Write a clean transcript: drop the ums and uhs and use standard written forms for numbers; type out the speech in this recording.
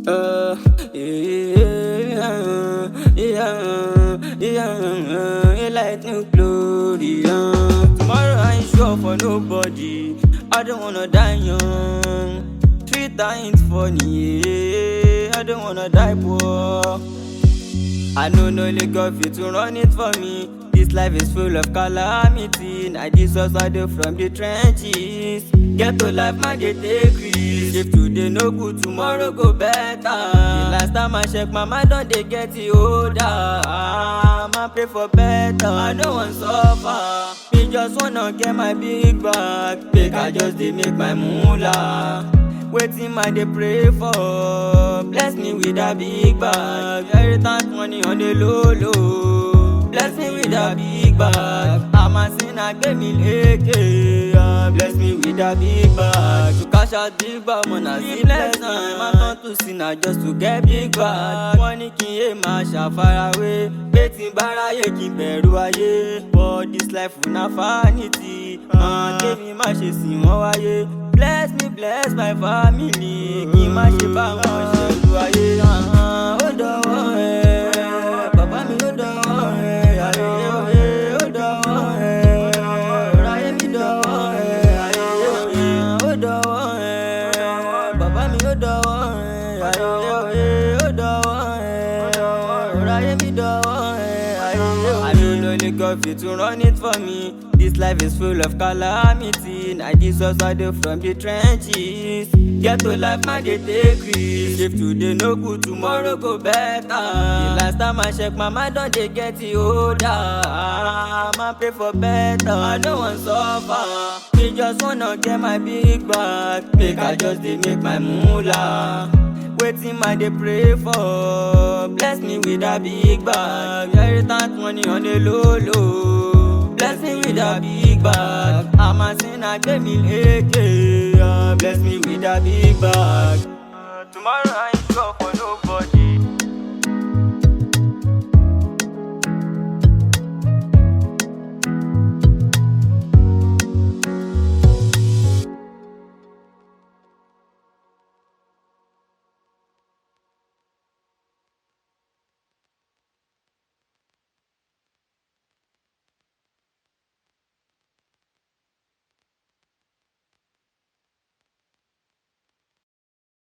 Uh, yeah, yeah, like new glory. Tomorrow I ain't sure for nobody. I don't wanna die young. Twitter ain't funny. Yeah. I don't wanna die poor. I know no God fit to run it for me. This life is full of calamity. I just hustle from the trenches. Get to life, man, they take risks. If today no good, tomorrow go better. The last time I check, my mind don't they get it older. I pray for better. I don't want suffer. Me just wanna get my big bag. Make I just dey make my moolah. Waiting my dey pray for. Bless me with a big bag. Inheritance money on the low low. Bless me with a big bag. I'm a sinner, give me leke. Bless me with a big bag. To cash out big bag, man, I see bless time. I turn to sinner just to get big bag. Money kin ma far away. Betting baraye kin beru aye. But this life will not vanity. Give me ma she si won waye. Bless me, bless my family. Kí má ṣe bá wọn ṣẹ̀rù ayé. Ó dọ̀wọ́ ẹ, bàbá mi ó dọ̀wọ́ ẹ. Ayé òye ó dọ̀wọ́ ẹ. Ọ̀rọ̀ ayé mi dọ̀wọ́ ẹ. Ayé òye ó dọ̀wọ́ ẹ. Bàbá mi ó dọ̀wọ́ ẹ. Ayé òye ó dọ̀wọ́ ẹ. Ọ̀rọ̀ ayé mi dọ̀wọ́ ẹ. Ayé òye. I don't know God fit to run it for me. This life is full of calamity. I just hustle from the trenches. Get to life, man, they take risks. If today no good, tomorrow go better. The last time I check, my mind don't they get it older. I pray for better. I don't want suffer. Me just wanna get my big bag. Make I just dey make my moolah. Waiting my dey pray for. Bless me with a big bag. Inheritance money on the low low. Bless me with a big bag. I'm a sinner, give me leke. Bless me with a big bag. Tomorrow I